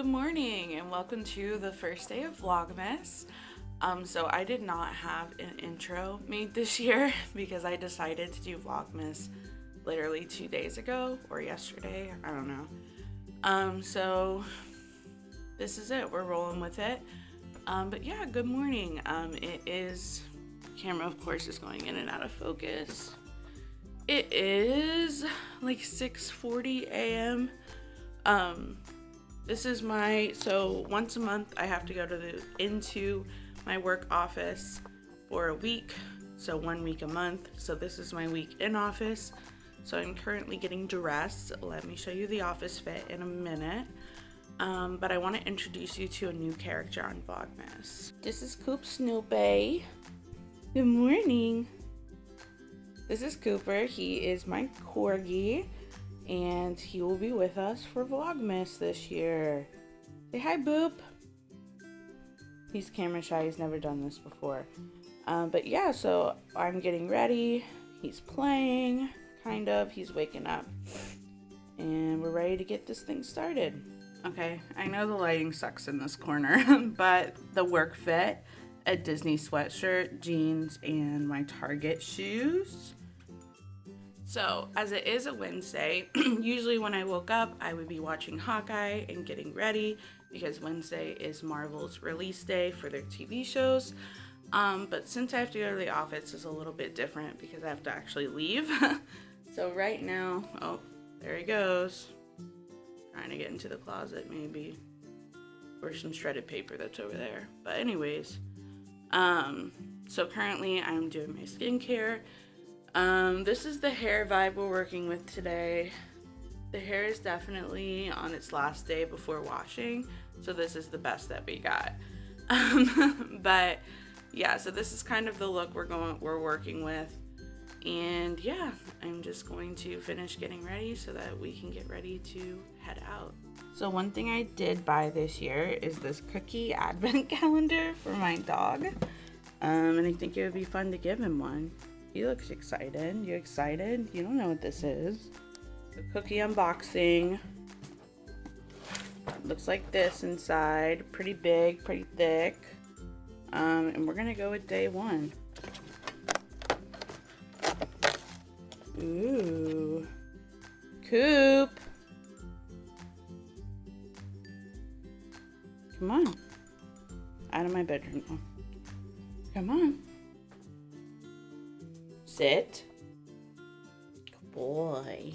Good morning and welcome to the first day of Vlogmas. So I did not have an intro made this year because I decided to do Vlogmas literally 2 days ago or yesterday, I don't know. So this is it, we're rolling with it. But yeah, good morning. It is, camera of course is going in and out of focus. It is like 6:40 a.m. This is so once a month I have to go into my work office for a week, so 1 week a month. So this is my week in office. So I'm currently getting dressed. Let me show you the office fit in a minute. But I want to introduce you to a new character on Vlogmas. This is Coop Snoopy. Good morning. This is Cooper. He is my corgi. And he will be with us for Vlogmas this year. Say hi, Boop. He's camera shy, he's never done this before. But yeah, so I'm getting ready. He's playing, kind of. He's waking up. And we're ready to get this thing started. Okay, I know the lighting sucks in this corner, but the work fit, a Disney sweatshirt, jeans, and my Target shoes. So, as it is a Wednesday, usually when I woke up, I would be watching Hawkeye and getting ready because Wednesday is Marvel's release day for their TV shows. But since I have to go to the office, it's a little bit different because I have to actually leave. So right now, oh, there he goes. Trying to get into the closet maybe. Or some shredded paper that's over there. But anyways, so currently I'm doing my skincare. This is the hair vibe we're working with today. The hair is definitely on its last day before washing, so this is the best that we got. But yeah, so this is kind of the look we're working with. And yeah, I'm just going to finish getting ready so that we can get ready to head out. So one thing I did buy this year is this cookie advent calendar for my dog. And I think it would be fun to give him one. He looks excited. You excited? You don't know what this is. The cookie unboxing. Looks like this inside. Pretty big, pretty thick. And we're gonna go with day one. Ooh. Coop. Come on. Out of my bedroom. Oh. Come on. Sit. Good boy.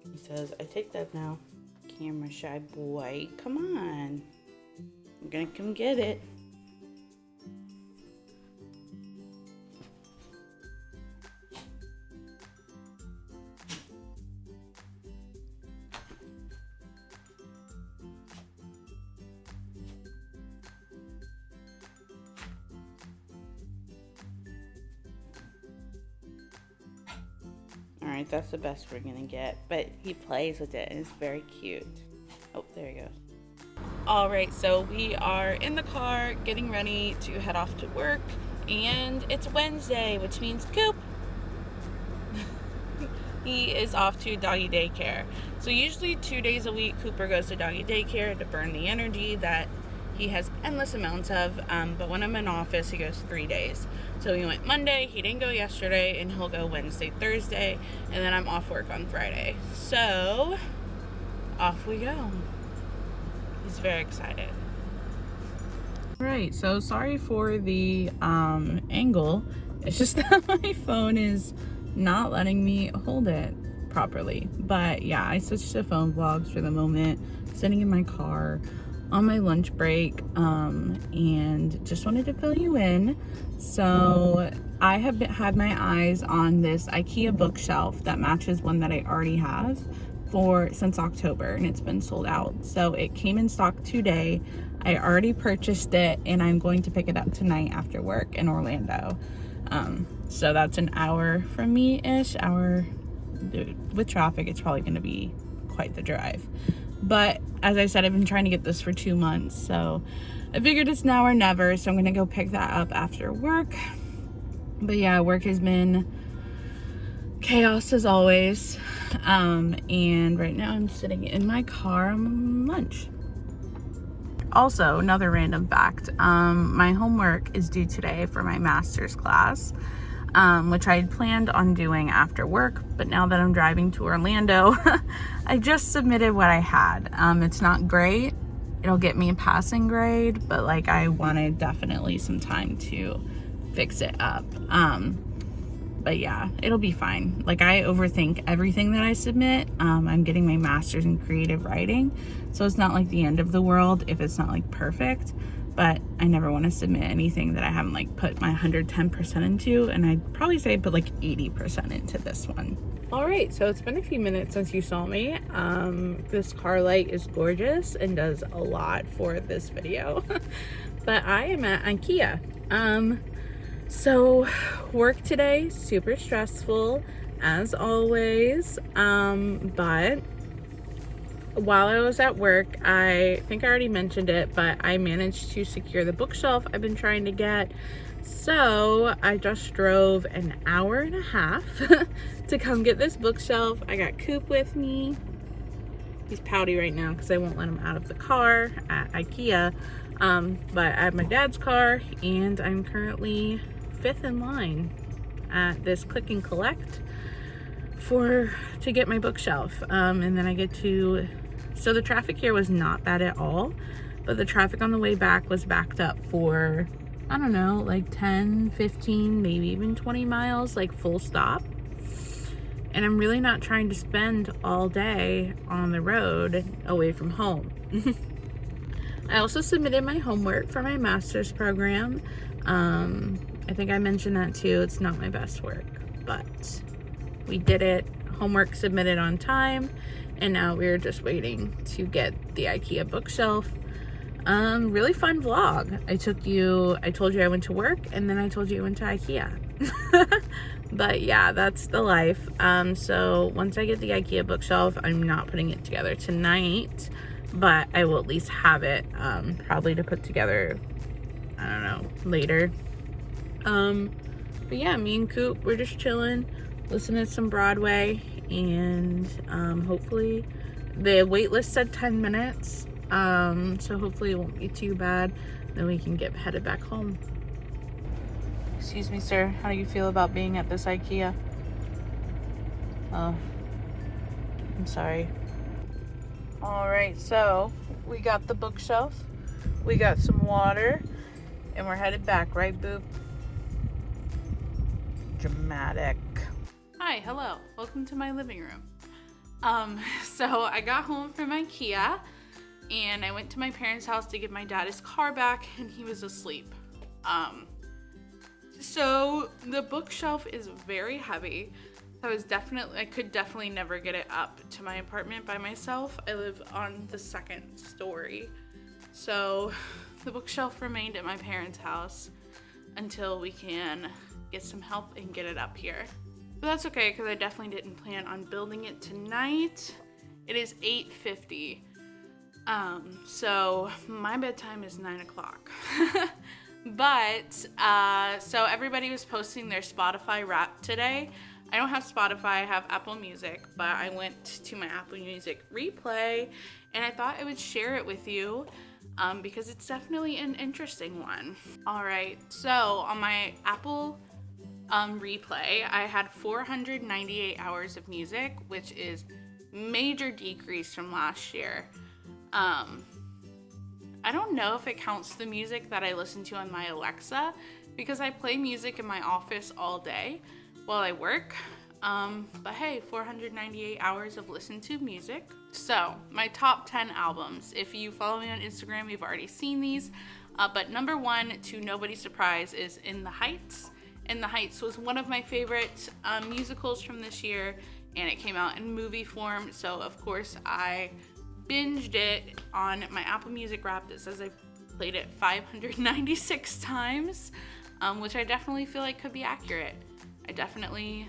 He says, I take that now. Camera shy boy. Come on. I'm gonna come get it. Alright, that's the best we're gonna get, but he plays with it and it's very cute. Oh, there he goes. Alright, so we are in the car getting ready to head off to work, and it's Wednesday, which means Coop. He is off to doggy daycare. So usually 2 days a week Cooper goes to doggy daycare to burn the energy that he has endless amounts of, but when I'm in office, he goes 3 days. So he went Monday, he didn't go yesterday, and he'll go Wednesday, Thursday, and then I'm off work on Friday. So, off we go. He's very excited. Right, so sorry for the angle. It's just that my phone is not letting me hold it properly. But yeah, I switched to phone vlogs for the moment, sitting in my car on my lunch break, and just wanted to fill you in. So I have had my eyes on this IKEA bookshelf that matches one that I already have since October, and it's been sold out. So it came in stock today. I already purchased it, and I'm going to pick it up tonight after work in Orlando. So that's an hour from me-ish. With traffic, it's probably going to be quite the drive. But as I said, I've been trying to get this for 2 months, so I figured it's now or never. So I'm gonna go pick that up after work. But yeah, work has been chaos as always. And right now I'm sitting in my car on lunch. Also, another random fact, my homework is due today for my master's class, which I had planned on doing after work, but now that I'm driving to Orlando, I just submitted what I had. It's not great. It'll get me a passing grade, but like I wanted definitely some time to fix it up. But yeah, it'll be fine. Like I overthink everything that I submit. I'm getting my master's in creative writing, so it's not like the end of the world if it's not like perfect, but I never want to submit anything that I haven't like put my 110% into, and I'd probably say I put like 80% into this one. All right, so it's been a few minutes since you saw me. This car light is gorgeous and does a lot for this video, but I am at IKEA. So work today, super stressful as always, but while I was at work, I think I already mentioned it, but I managed to secure the bookshelf I've been trying to get. So I just drove an hour and a half to come get this bookshelf. I got Coop with me. He's pouty right now because I won't let him out of the car at IKEA, but I have my dad's car, and I'm currently 5th in line at this click and collect to get my bookshelf, and then I get to, so the traffic here was not bad at all, but the traffic on the way back was backed up for, I don't know, like 10, 15, maybe even 20 miles, like full stop. And I'm really not trying to spend all day on the road away from home. I also submitted my homework for my master's program. I think I mentioned that too. It's not my best work, but we did it. Homework submitted on time, and now we're just waiting to get the IKEA bookshelf. Really fun vlog. I told you I went to work, and then I told you I went to IKEA. But yeah, that's the life. So once I get the IKEA bookshelf, I'm not putting it together tonight, but I will at least have it, probably to put together, I don't know, later. But yeah, me and Coop, we're just chilling, listening to some Broadway, and hopefully the wait list said 10 minutes, so hopefully it won't be too bad. Then we can get headed back home. Excuse me, sir, how do you feel about being at this IKEA? Oh, I'm sorry. All right, so we got the bookshelf, we got some water, and we're headed back, right, Boop? Dramatic. Hi, hello, welcome to my living room. So I got home from IKEA, and I went to my parents' house to give my dad his car back, and he was asleep. So the bookshelf is very heavy. I could definitely never get it up to my apartment by myself. I live on the 2nd story. So the bookshelf remained at my parents' house until we can get some help and get it up here. But that's okay, because I definitely didn't plan on building it tonight. It is 8:50. So my bedtime is 9 o'clock. But, so everybody was posting their Spotify Wrapped today. I don't have Spotify, I have Apple Music, but I went to my Apple Music replay, and I thought I would share it with you, because it's definitely an interesting one. All right, so on my Apple replay, I had 498 hours of music, which is major decrease from last year. I don't know if it counts the music that I listen to on my Alexa, because I play music in my office all day while I work. But hey, 498 hours of listened to music. So my top 10 albums, if you follow me on Instagram, you've already seen these. But number 1, to nobody's surprise, is In the Heights. In the Heights was one of my favorite musicals from this year, and it came out in movie form. So of course I binged it on my Apple Music Wrapped. It says I played it 596 times, which I definitely feel like could be accurate. I definitely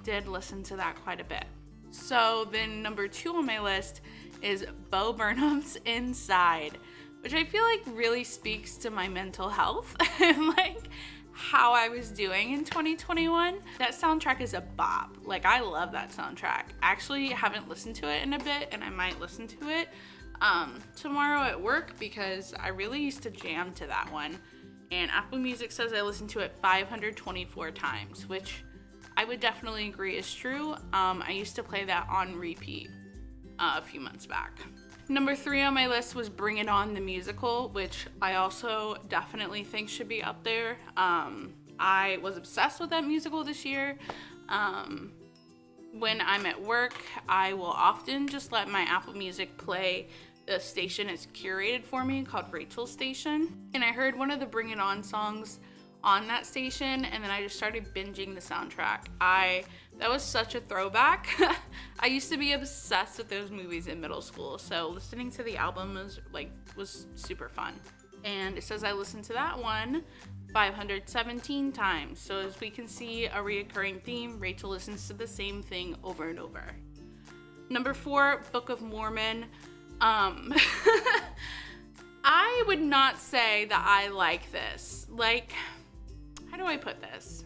did listen to that quite a bit. So then number 2 on my list is Bo Burnham's Inside, which I feel like really speaks to my mental health and like how I was doing in 2021. That soundtrack is a bop. Like, I love that soundtrack. Actually, haven't listened to it in a bit, and I might listen to it tomorrow at work because I really used to jam to that one. And Apple Music says I listened to it 524 times, which I would definitely agree is true. I used to play that on repeat a few months back. Number 3 on my list was Bring It On the musical, which I also definitely think should be up there. I was obsessed with that musical this year. When I'm at work, I will often just let my Apple Music play the station it's curated for me called Rachel's Station. And I heard one of the Bring It On songs on that station, and then I just started binging the soundtrack. That was such a throwback. I used to be obsessed with those movies in middle school, so listening to the album was super fun. And it says I listened to that one 517 times. So as we can see, a reoccurring theme, Rachel listens to the same thing over and over. Number 4, Book of Mormon. I would not say that I like this. Like, how do I put this?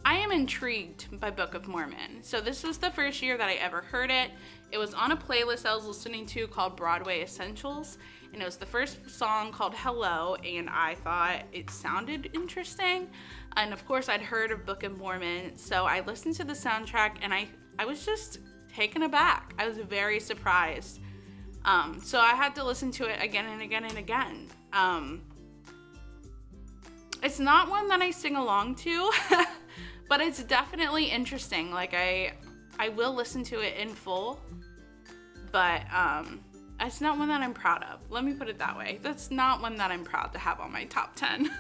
I am intrigued by Book of Mormon. So this was the first year that I ever heard it. It was on a playlist I was listening to called Broadway Essentials, and it was the first song called Hello, and I thought it sounded interesting. And of course I'd heard of Book of Mormon, so I listened to the soundtrack and I was just taken aback. I was very surprised. So I had to listen to it again and again and again. It's not one that I sing along to, but it's definitely interesting. Like, I will listen to it in full, but it's not one that I'm proud of. Let me put it that way. That's not one that I'm proud to have on my top 10.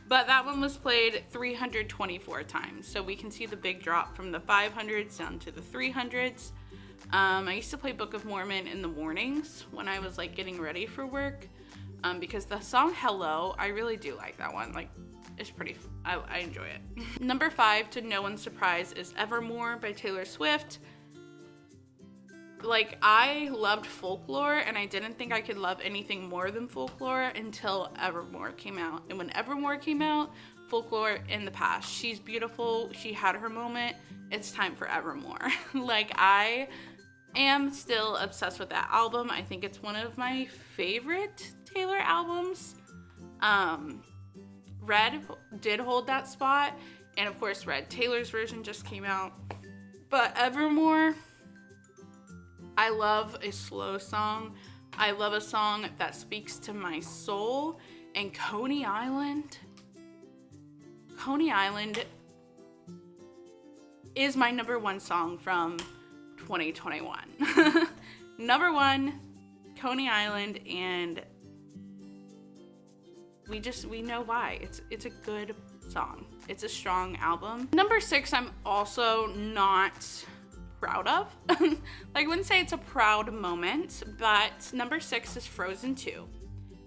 But that one was played 324 times, so we can see the big drop from the 500s down to the 300s. I used to play Book of Mormon in the mornings when I was like getting ready for work, because the song Hello, I really do like that one. Like, it's pretty, I enjoy it. Number 5, to no one's surprise, is Evermore by Taylor Swift. Like, I loved Folklore, and I didn't think I could love anything more than Folklore until Evermore came out. And when Evermore came out, Folklore in the past. She's beautiful, she had her moment, it's time for Evermore. Like, I am still obsessed with that album. I think it's one of my favorite Taylor albums. Red did hold that spot, and of course Red Taylor's version just came out. But Evermore, I love a slow song. I love a song that speaks to my soul. And Coney Island is my number 1 song from 2021. Number 1, Coney Island, and we know why. It's a good song. It's a strong album. Number 6, I'm also not proud of. Like, I wouldn't say it's a proud moment, but number 6 is Frozen 2.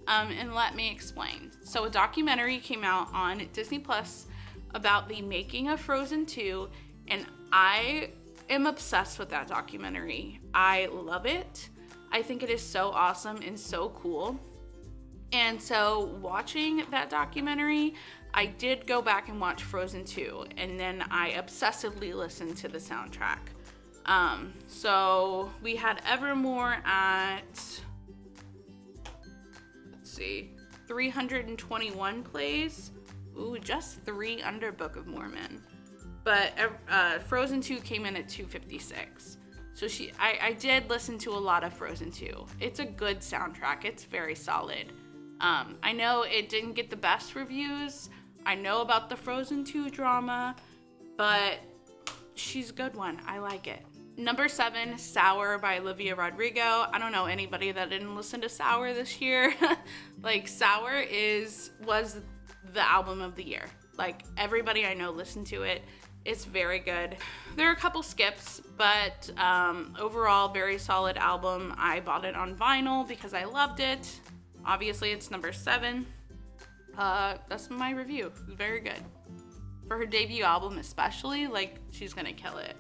And let me explain. So a documentary came out on Disney Plus about the making of Frozen 2, and I am obsessed with that documentary. I love it. I think it is so awesome and so cool. And so watching that documentary, I did go back and watch Frozen 2, and then I obsessively listened to the soundtrack. So we had Evermore at, let's see, 321 plays. Ooh, just 3 under Book of Mormon. But Frozen 2 came in at 256. So I did listen to a lot of Frozen 2. It's a good soundtrack. It's very solid. I know it didn't get the best reviews. I know about the Frozen 2 drama, but she's a good one. I like it. Number 7, Sour by Olivia Rodrigo. I don't know anybody that didn't listen to Sour this year. Like, Sour was the album of the year. Like, everybody I know listened to it. It's very good. There are a couple skips, but overall, very solid album. I bought it on vinyl because I loved it. Obviously, it's number 7. That's my review. Very good. For her debut album especially, like, she's gonna kill it.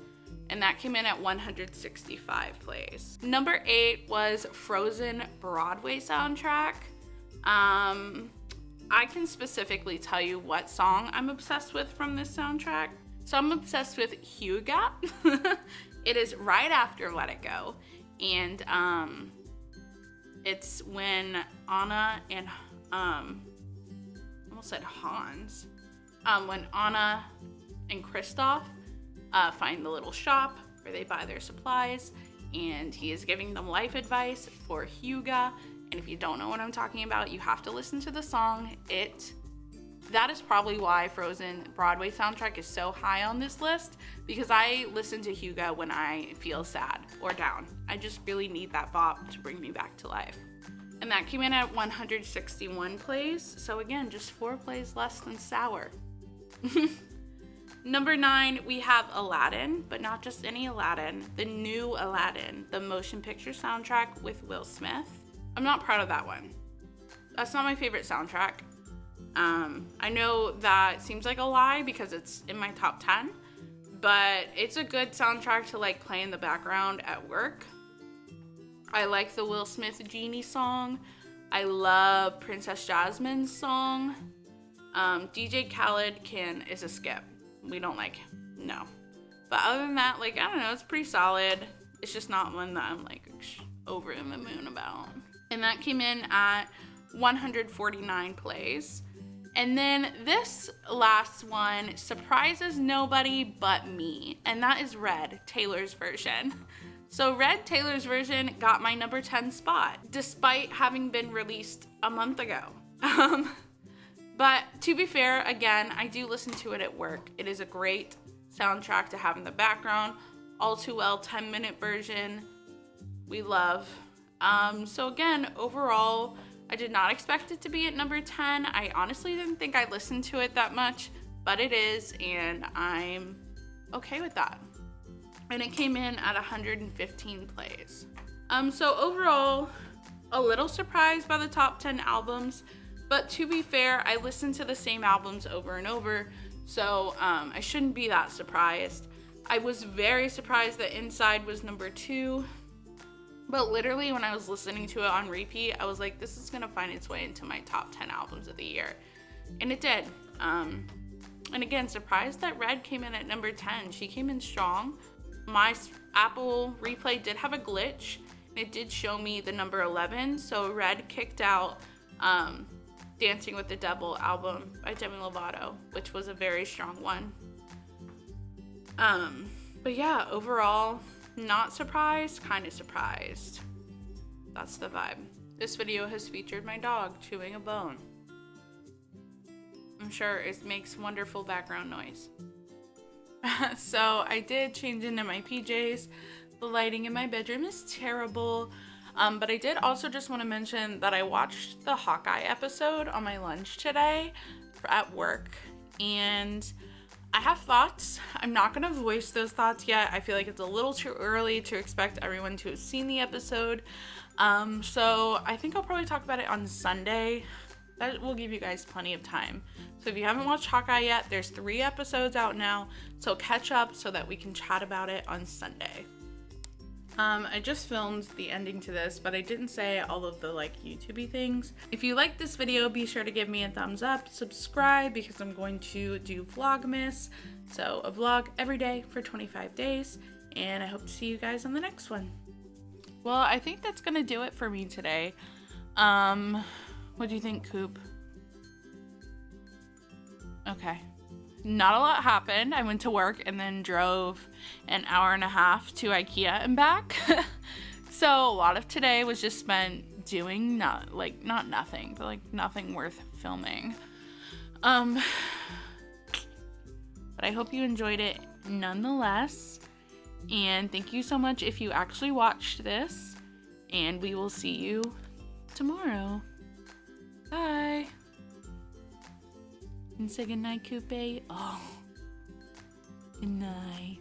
And that came in at 165 plays. Number 8 was Frozen Broadway soundtrack. I can specifically tell you what song I'm obsessed with from this soundtrack. So I'm obsessed with Hyuga. It is right after Let It Go. And it's when Anna and almost said Hans. When Anna and Kristoff find the little shop where they buy their supplies, and he is giving them life advice for Hyuga. And if you don't know what I'm talking about, you have to listen to the song. That is probably why Frozen Broadway soundtrack is so high on this list, because I listen to Hyuga when I feel sad or down. I just really need that bop to bring me back to life. And that came in at 161 plays. So again, just 4 plays less than Sour. Number 9, we have Aladdin, but not just any Aladdin, the new Aladdin, the motion picture soundtrack with Will Smith. I'm not proud of that one. That's not my favorite soundtrack. I know that seems like a lie because it's in my top 10, but it's a good soundtrack to like play in the background at work. I like the Will Smith Genie song. I love Princess Jasmine's song. DJ Khaled is a skip. We don't like, no. But other than that, like, I don't know, it's pretty solid. It's just not one that I'm like over the moon about. And that came in at 149 plays. And then this last one surprises nobody but me, and that is Red, Taylor's version. So Red, Taylor's version got my number 10 spot, despite having been released a month ago. But to be fair, again, I do listen to it at work. It is a great soundtrack to have in the background. All Too Well 10-minute version, we love. So again, overall, I did not expect it to be at number 10. I honestly didn't think I listened to it that much, but it is, and I'm okay with that. And it came in at 115 plays. So overall, a little surprised by the top 10 albums, but to be fair, I listened to the same albums over and over, so I shouldn't be that surprised. I was very surprised that Inside was number 2. But literally when I was listening to it on repeat, I was like, this is gonna find its way into my top 10 albums of the year. And it did. And again, surprised that Red came in at number 10. She came in strong. My Apple replay did have a glitch. It did show me the number 11. So Red kicked out Dancing with the Devil album by Demi Lovato, which was a very strong one. But yeah, overall, not surprised, kind of surprised. That's the vibe. This video has featured my dog chewing a bone. I'm sure it makes wonderful background noise. So I did change into my PJs. The lighting in my bedroom is terrible. But I did also just want to mention that I watched the Hawkeye episode on my lunch today at work, and I have thoughts. I'm not going to voice those thoughts yet. I feel like it's a little too early to expect everyone to have seen the episode. So I think I'll probably talk about it on Sunday. That will give you guys plenty of time. So if you haven't watched Hawkeye yet, there's 3 episodes out now. So catch up so that we can chat about it on Sunday. I just filmed the ending to this, but I didn't say all of the YouTube-y things. If you like this video, be sure to give me a thumbs up, subscribe, because I'm going to do Vlogmas. So a vlog every day for 25 days, and I hope to see you guys on the next one. Well, I think that's gonna do it for me today. What do you think, Coop? Okay. Not a lot happened. I went to work and then drove an hour and a half to IKEA and back. So a lot of today was just spent doing not nothing, but nothing worth filming. But I hope you enjoyed it nonetheless. And thank you so much if you actually watched this. And we will see you tomorrow. Bye. And say goodnight, Coupe. Oh, good night.